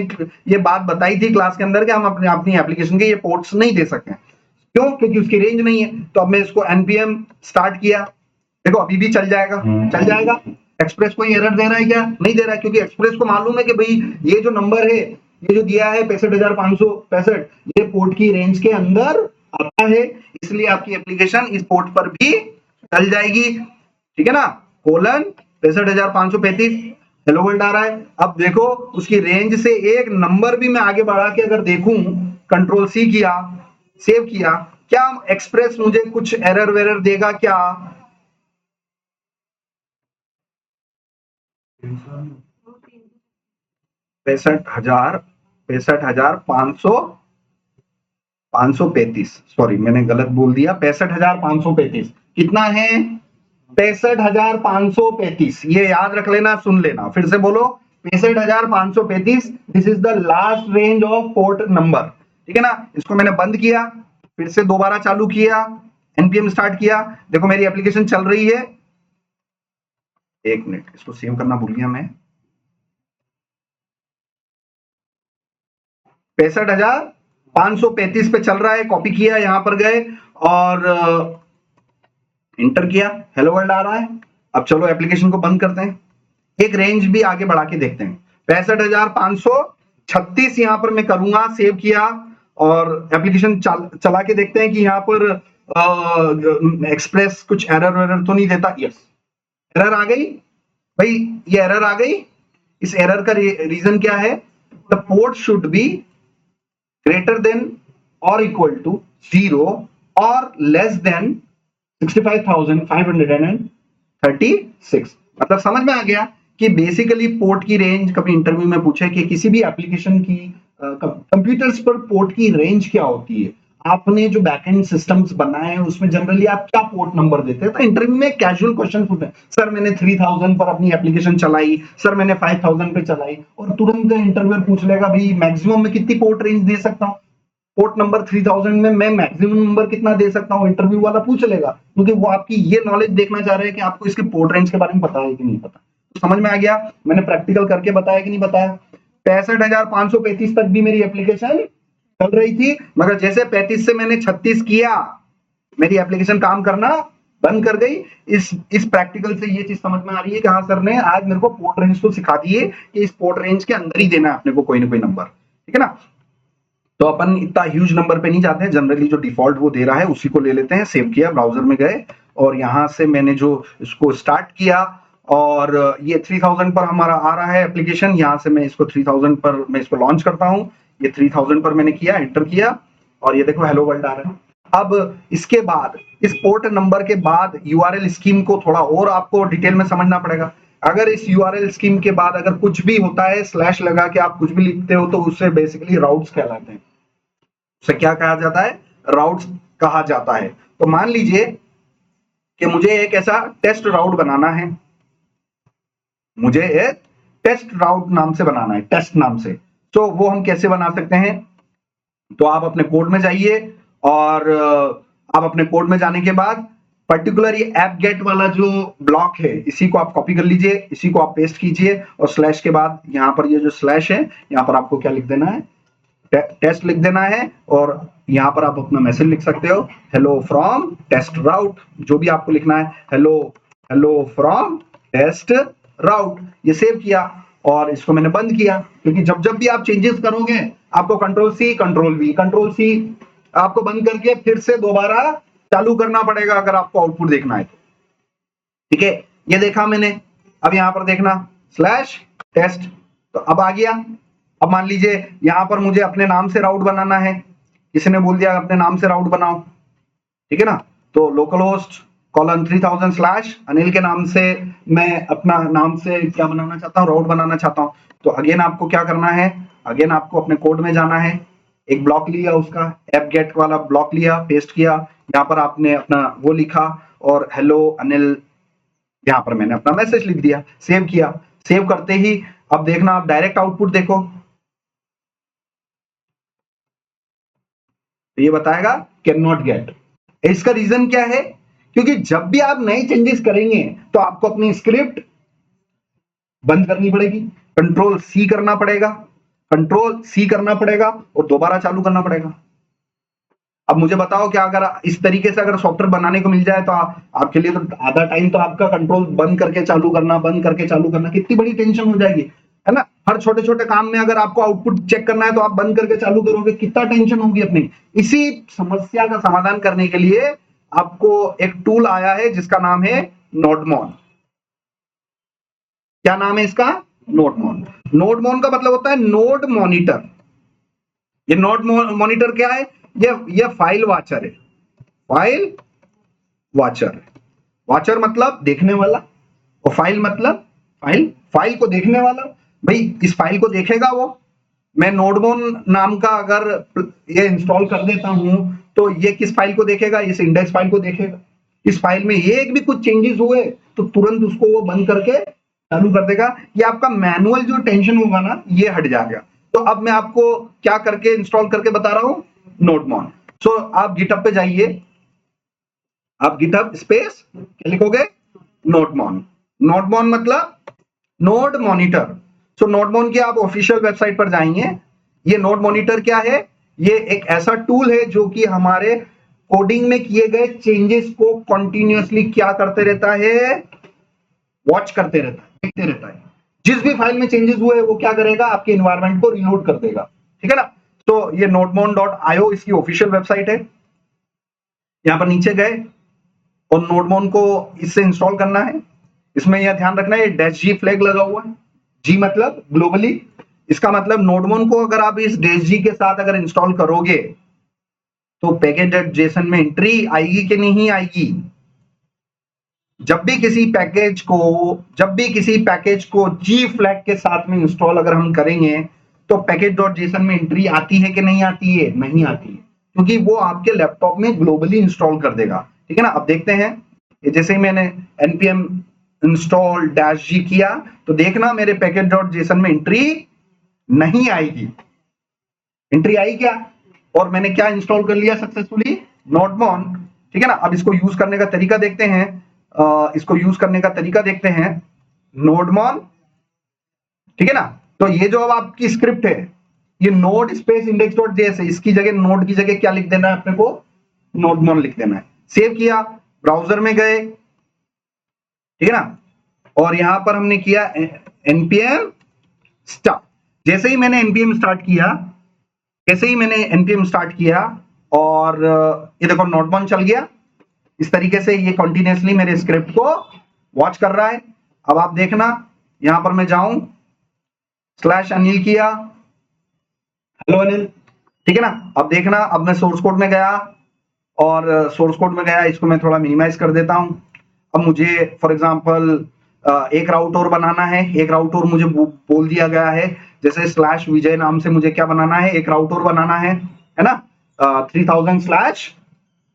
ये बात बताई थी क्लास के अंदर कि हम अपनी एप्लीकेशन के ये पोर्ट्स नहीं दे सकते हैं। क्यों, क्योंकि उसकी रेंज नहीं है। तो अब मैं इसको npm स्टार्ट किया, देखो अभी भी चल जाएगा। एक्सप्रेस कोई एरर दे रहा है क्या, नहीं दे रहा है, क्योंकि एक्सप्रेस को मालूम है कि भाई ये जो नंबर है, ये जो दिया है 65,565, ये पोर्ट की रेंज के अंदर आता है, इसलिए आपकी एप्लीकेशन इस पोर्ट पर भी चल जाएगी, ठीक है ना। कोलन 65,535 हेलो वर्ल्ड आ रहा है। अब देखो उसकी रेंज से एक नंबर भी मैं आगे बढ़ा के अगर देखूं, कंट्रोल सी किया, सेव किया, क्या एक्सप्रेस मुझे कुछ एरर वेरर देगा क्या, 65,535, सॉरी मैंने गलत बोल दिया, 65,535 कितना है, 65,535। ये याद रख लेना, सुन लेना, फिर से बोलो, 65,535। This is the last range of port number, ठीक है ना। इसको मैंने बंद किया, फिर से दोबारा चालू किया, npm स्टार्ट किया, देखो मेरी एप्लीकेशन चल रही है। एक मिनट, इसको सेव करना भूल गया मैं। 65,535 पे चल रहा है, कॉपी किया, यहां पर गए और इंटर किया, हेलो वर्ल्ड आ रहा है। अब चलो एप्लीकेशन को बंद करते हैं, एक रेंज भी आगे बढ़ा के देखते हैं। 65,536 यहां पर मैं करूंगा, सेव किया और एप्लीकेशन चला के देखते हैं कि यहां पर एक्सप्रेस कुछ एरर वेरर तो नहीं देता। यस, एरर आ गई भाई, ये एरर आ गई। इस एरर का रीजन क्या है, the port should be greater than or equal to 0 or less than 65,536। मतलब समझ में आ गया कि बेसिकली पोर्ट की रेंज, कभी इंटरव्यू में पूछे कि किसी भी एप्लीकेशन की कंप्यूटर्स पर पोर्ट की रेंज क्या होती है, आपने जो बैकएंड सिस्टम्स बनाए हैं उसमें जनरली आप क्या पोर्ट नंबर देते हैं। तो इंटरव्यू में कैजुअल क्वेश्चन पूछते हैं, सर मैंने 3000 पर अपनी एप्लीकेशन चलाई, सर मैंने 5000 पे चलाई, और तुरंत इंटरव्यूअर पूछ लेगा भाई मैक्सिमम में कितनी पोर्ट रेंज दे सकता हूँ, पोर्ट नंबर 3000 में मैं मैक्सिमम नंबर कितना दे सकता हूँ, इंटरव्यू वाला पूछ लेगा, क्योंकि वो आपकी ये नॉलेज देखना चाह रहे हैं कि आपको इसके पोर्ट रेंज के बारे में पता है कि नहीं पता। तो समझ में आ गया, मैंने प्रैक्टिकल करके बताया कि नहीं बताया। 65,535 तक भी मेरी एप्लीकेशन चल रही थी, मगर जैसे 35 से मैंने 36 किया, मेरी एप्लीकेशन काम करना बंद कर गई। इस प्रैक्टिकल से ये चीज समझ में आ रही है कि हाँ सर ने आज मेरे को पोर्ट रेंज तो सिखा दिए कि इस पोर्ट रेंज के अंदर ही देना है अपने को कोई ना कोई नंबर, ठीक है ना। तो अपन इतना ह्यूज नंबर पे नहीं जाते हैं, जनरली जो डिफॉल्ट वो दे रहा है उसी को ले लेते हैं। सेव किया, ब्राउजर में गए और यहां से मैंने जो इसको स्टार्ट किया और ये 3000 पर हमारा आ रहा है एप्लीकेशन, यहां से मैं इसको 3000 पर मैं इसको लॉन्च करता हूं। ये 3000 पर मैंने किया, एंटर किया और ये देखो हेलो वर्ल्ड आ रहा है। अब इसके बाद इस पोर्ट नंबर के बाद यूआरएल स्कीम को थोड़ा और आपको डिटेल में समझना पड़ेगा। अगर इस यूआरएल स्कीम के बाद अगर कुछ भी होता है, स्लैश लगा के आप कुछ भी लिखते हो, तो उससे बेसिकली राउट्स कहलाते हैं। उसे क्या कहा जाता है? राउट्स कहा जाता है। तो मान लीजिए कि मुझे एक ऐसा टेस्ट राउट बनाना है, मुझे एक टेस्ट राउट नाम से बनाना है, टेस्ट नाम से। तो वो हम कैसे बना सकते हैं? तो आप अपने कोड में जाइए और आप अपने कोड में जाने के बाद पर्टिकुलर ये ऐप गेट वाला जो ब्लॉक है, इसी को आप कॉपी कर लीजिए, इसी को आप पेस्ट कीजिए और स्लैश के बाद यहाँ पर ये जो स्लैश है, यहाँ पर आपको क्या लिख देना है? टेस्ट लिख देना है। और यहाँ पर आप अपना मैसेज लिख सकते हो, हेलो फ्रॉम टेस्ट राउट, जो भी आपको लिखना है, हेलो हेलो फ्रॉम टेस्ट राउट। ये सेव किया और इसको मैंने बंद किया, क्योंकि जब जब भी आप चेंजेस करोगे आपको कंट्रोल सी आपको बंद करके फिर से दोबारा चालू करना पड़ेगा अगर आपको आउटपुट देखना है तो। ठीक है, ये देखा मैंने। अब यहां पर देखना स्लैश टेस्ट, तो अब आ गया। अब मान लीजिए यहां पर मुझे अपने नाम से राउट बनाना है, किसी ने बोल दिया अपने नाम से राउट बनाओ, ठीक है ना। तो local host colon 3000 slash Anil के नाम से मैं अपना नाम से क्या बनाना चाहता हूँ? राउट बनाना चाहता हूँ। तो अगेन आपको क्या करना है? अगेन आपको अपने कोड में जाना है, एक ब्लॉक लिया, उसका ऐप गेट वाला ब्लॉक लिया, पेस्ट किया, यहाँ पर आपने अपना वो लिखा और हेलो अनिल, यहाँ पर मैंने अपना मैसेज लिख दिया, सेव किया। सेव करते ही अब देखना, आप डायरेक्ट आउटपुट देखो, तो ये बताएगा कैन नॉट गेट। इसका रीजन क्या है? क्योंकि जब भी आप नए चेंजेस करेंगे तो आपको अपनी स्क्रिप्ट बंद करनी पड़ेगी, कंट्रोल सी करना पड़ेगा, कंट्रोल सी करना पड़ेगा और दोबारा चालू करना पड़ेगा। अब मुझे बताओ कि अगर इस तरीके से अगर सॉफ्टवेयर बनाने को मिल जाए तो आपके लिए तो आधा टाइम तो आपका कंट्रोल बंद करके चालू करना, बंद करके चालू करना, कितनी बड़ी टेंशन हो जाएगी, है ना। हर छोटे छोटे काम में अगर आपको आउटपुट चेक करना है तो आप बंद करके चालू करोगे, कितना टेंशन होगी अपनी। इसी समस्या का समाधान करने के लिए आपको एक टूल आया है जिसका नाम है नोडमॉन। क्या नाम है इसका? नोडमॉन। नोडमॉन का मतलब होता है नोड मॉनिटर। ये नोड मॉनिटर क्या है? ये फाइल वाचर है, फाइल वाचर। वाचर मतलब देखने वाला, और फाइल मतलब फाइल, फाइल को देखने वाला। भाई इस फाइल को देखेगा वो। मैं नोडमोन नाम का अगर ये इंस्टॉल कर देता हूं तो ये किस फाइल को देखेगा? इस इंडेक्स फाइल को देखेगा। इस फाइल में एक भी कुछ चेंजेस हुए तो तुरंत उसको वो बंद करके चालू कर देगा। ये आपका मैनुअल जो टेंशन होगा ना, ये हट जाएगा। तो अब मैं आपको क्या करके इंस्टॉल करके बता रहा हूं, नोडमॉन। सो आप गिटहब पे जाइए, आप गिटहब स्पेस क्या लिखोगे? नोडमॉन। नोडमॉन मतलब नोड मॉनिटर। सो नोडमॉन की आप ऑफिशियल वेबसाइट पर जाएंगे। ये नोड मॉनिटर क्या है? ये एक ऐसा टूल है जो कि हमारे कोडिंग में किए गए चेंजेस को कंटिन्यूअसली क्या करते रहता है? वॉच करते रहता है, देखते रहता है। जिस भी फाइल में चेंजेस हुए वो क्या करेगा? आपके इन्वायरमेंट को रीलोड कर देगा, ठीक है ना। तो ये nodemon.io इसकी ऑफिशियल वेबसाइट है। यहां पर नीचे गए और नोडमॉन को इससे इंस्टॉल करना है। इसमें यह ध्यान रखना है डैश जी फ्लैग लगा हुआ है। जी मतलब ग्लोबली, इसका मतलब नोडमॉन को अगर आप इस डैश जी के साथ अगर इंस्टॉल करोगे तो पैकेज.json में एंट्री आएगी कि नहीं आएगी? जब भी किसी पैकेज को जी फ्लैग के साथ में इंस्टॉल अगर हम करेंगे तो पैकेज.json में एंट्री आती है कि नहीं आती है? नहीं आती है, क्योंकि वो आपके लैपटॉप में ग्लोबली इंस्टॉल कर देगा, ठीक है ना। अब देखते हैं, जैसे ही मैंने npm इंस्टॉल डैश जी किया तो देखना मेरे पैकेज.json में एंट्री नहीं आएगी। एंट्री आई क्या? और मैंने क्या इंस्टॉल कर लिया सक्सेसफुली? नोडमॉन, ठीक है ना। अब इसको यूज करने का तरीका देखते हैं। इसको यूज करने का तरीका देखते हैं, नोडमॉन, ठीक है ना। तो ये जो अब आपकी स्क्रिप्ट है, ये node space index dot JS है, इसकी जगह नोड की जगह क्या लिख देना है अपने को? नोडमॉन लिख देना है। सेव किया, ब्राउजर में गए, ठीक है ना, और यहां पर हमने किया npm स्टार्ट। जैसे ही मैंने npm स्टार्ट किया, जैसे ही मैंने npm स्टार्ट किया और ये देखो नोडमॉन चल गया। इस तरीके से ये कंटिन्यूअसली मेरे स्क्रिप्ट को वॉच कर रहा है। अब आप देखना, यहां पर मैं जाऊं, स्लैश अनिल किया, हेलो अनिल, ठीक है ना। अब देखना, अब मैं सोर्स कोड में गया और सोर्स कोड में गया, इसको मैं थोड़ा मिनिमाइज कर देता हूँ। अब मुझे फॉर एग्जांपल एक राउट और बनाना है, एक राउट और मुझे बोल दिया गया है, जैसे स्लैश विजय नाम से मुझे क्या बनाना है, एक राउट और बनाना है ना। 3000 स्लैश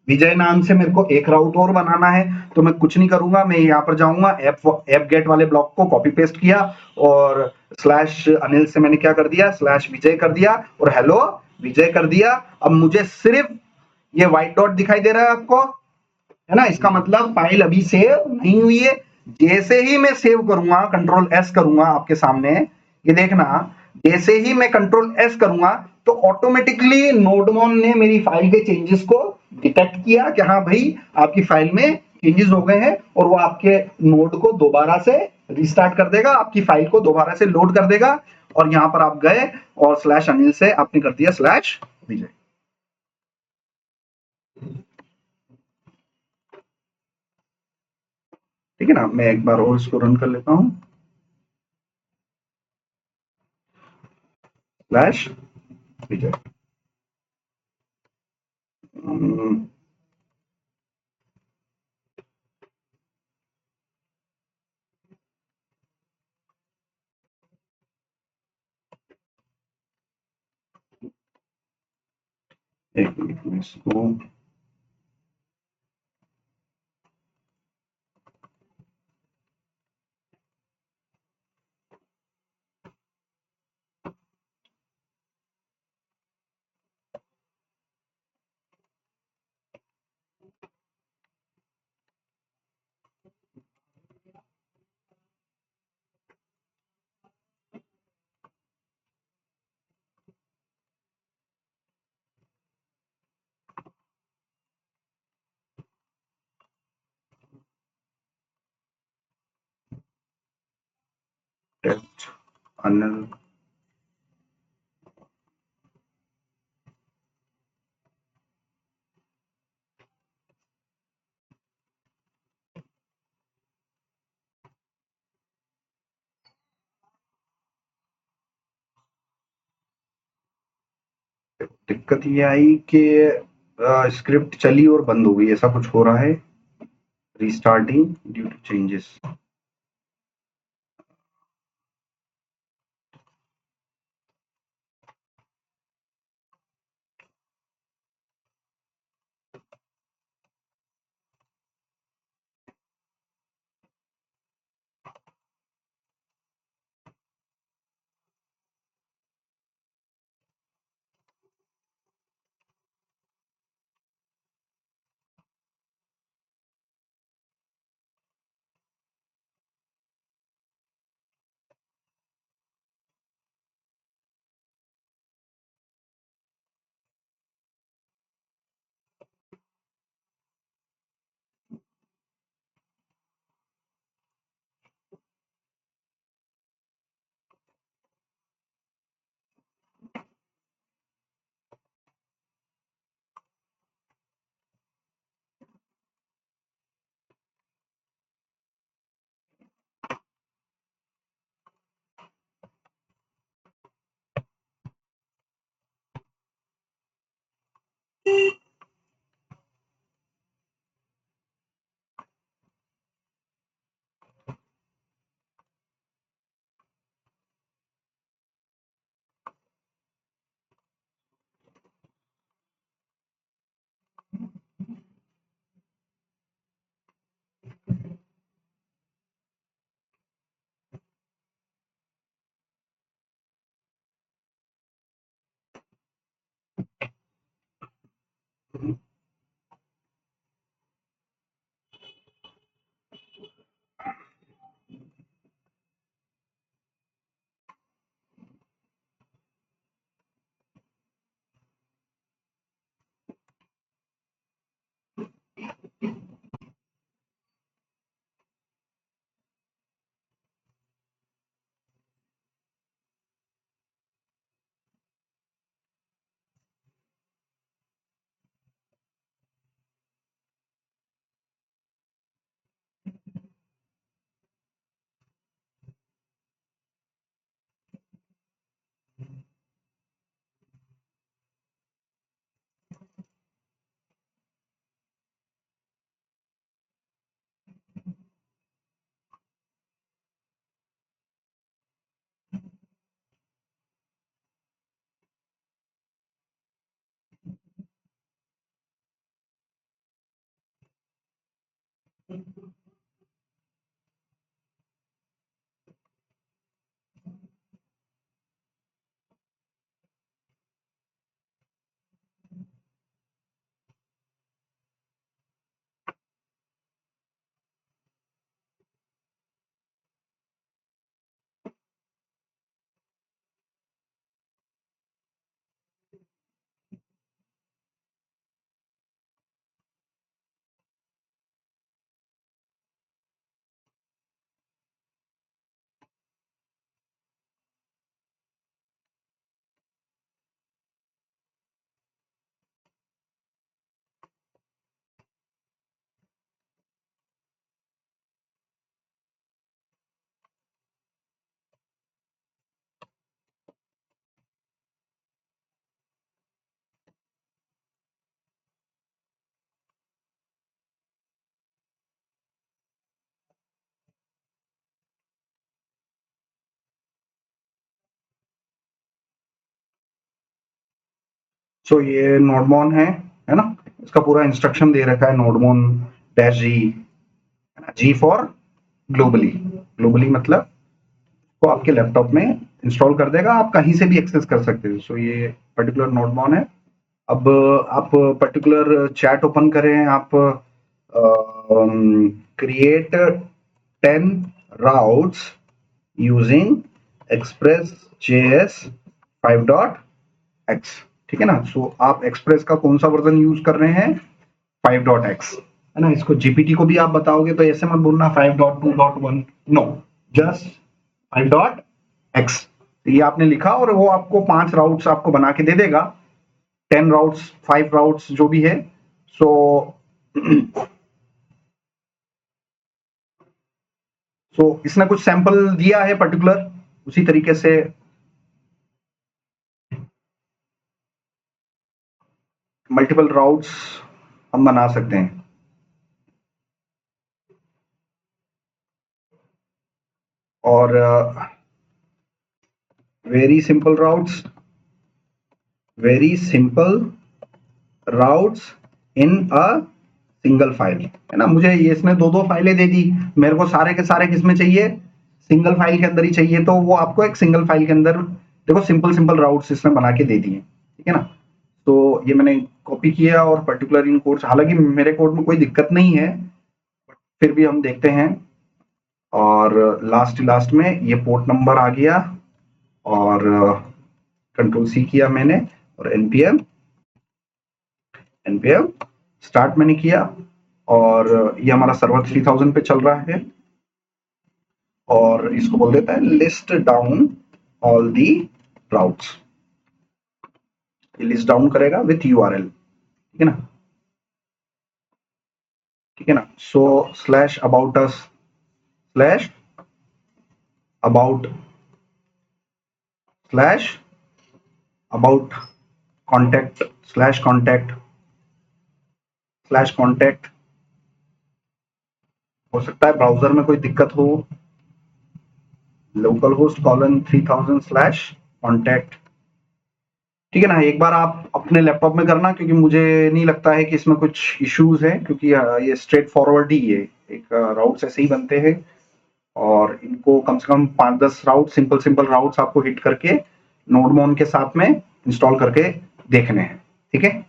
विजय नाम से मेरे को एक राउट और बनाना है। तो मैं कुछ नहीं करूंगा, मैं यहाँ पर जाऊंगा, ऐप गेट वाले ब्लॉक को कॉपी पेस्ट किया और स्लैश अनिल से मैंने क्या कर दिया, स्लैश विजय कर दिया और हेलो विजय कर दिया। अब मुझे सिर्फ ये व्हाइट डॉट दिखाई दे रहा है आपको, है ना, इसका मतलब फाइल अभी सेव नहीं हुई है। जैसे ही मैं सेव करूंगा, कंट्रोल एस करूंगा आपके सामने, ये देखना, जैसे ही मैं कंट्रोल एस करूंगा तो ऑटोमेटिकली नोडमॉन ने मेरी फाइल के चेंजेस को डिटेक्ट किया कि हाँ भाई आपकी फाइल में चेंजेस हो गए हैं, और वो आपके नोड को दोबारा से रिस्टार्ट कर देगा, आपकी फाइल को दोबारा से लोड कर देगा। और यहां पर आप गए और स्लैश अनिल से आपने कर दिया स्लैश विजय। ठीक है ना, मैं एक बार और इसको रन कर लेता हूं, स्लैश विजय। हम्म, एक मिनट में इसको, टेस्ट अनिल। दिक्कत ये आई कि स्क्रिप्ट चली और बंद हो गई, ऐसा कुछ हो रहा है, रीस्टार्टिंग ड्यू टू चेंजेस। सो ये नोडमोन है ना? इसका पूरा इंस्ट्रक्शन दे रखा है, नोडमोन डैश जी, है ना? जी फॉर ग्लोबली। ग्लोबली मतलब तो आपके लैपटॉप में इंस्टॉल कर देगा, आप कहीं से भी एक्सेस कर सकते हो। सो ये पर्टिकुलर नोडमोन है। अब आप पर्टिकुलर चैट ओपन करें, आप create 10 routes using express.js 5.x, ठीक है ना? सो आप एक्सप्रेस का कौन सा वर्जन यूज कर रहे हैं? 5.x, है ना? इसको जीपीटी को भी आप बताओगे तो ऐसे मत बोलना 5.2.1, नो, जस्ट 5.x। ये आपने लिखा और वो आपको 5 राउट्स आपको बना के दे देगा, 10 राउट्स, 5 राउट्स, जो भी है। सो इसने कुछ सैंपल दिया है पर्टिकुलर, उसी तरीके से मल्टीपल राउट्स हम बना सकते हैं। और very simple routes, very simple routes in a single file, है ना? मुझे ये इसने 2-2 फाइलें दे दी, मेरे को सारे के सारे किसमें चाहिए? सिंगल फाइल के अंदर ही चाहिए, तो वो आपको एक सिंगल फाइल के अंदर देखो सिंपल सिंपल राउट्स इसने बना के दे दिए, ठीक है ना? तो ये मैंने कॉपी किया और पर्टिकुलर इन कोड्स, हालांकि मेरे कोड में कोई दिक्कत नहीं है, फिर भी हम देखते हैं। और लास्ट लास्ट में ये पोर्ट नंबर आ गया और कंट्रोल सी किया मैंने और एनपीएम एनपीएम स्टार्ट मैंने किया और ये हमारा सर्वर 3000 पे चल रहा है और इसको बोल देता है list down all the routes. ये लिस्ट डाउन करेगा विथ यूआरएल, ठीक है ना? ठीक है ना? So slash about us, slash about, slash about contact, slash contact, slash contact. हो सकता है ब्राउजर में कोई दिक्कत हो, localhost colon 3000 slash contact, ठीक है ना? एक बार आप अपने लैपटॉप में करना, क्योंकि मुझे नहीं लगता है कि इसमें कुछ इश्यूज है, क्योंकि ये स्ट्रेट फॉरवर्ड ही है, एक राउट्स ऐसे ही बनते हैं और इनको कम से कम 5-10 राउट, सिंपल सिंपल राउट्स आपको हिट करके नोडमोन के साथ में इंस्टॉल करके देखने हैं, ठीक है?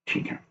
ठीक है।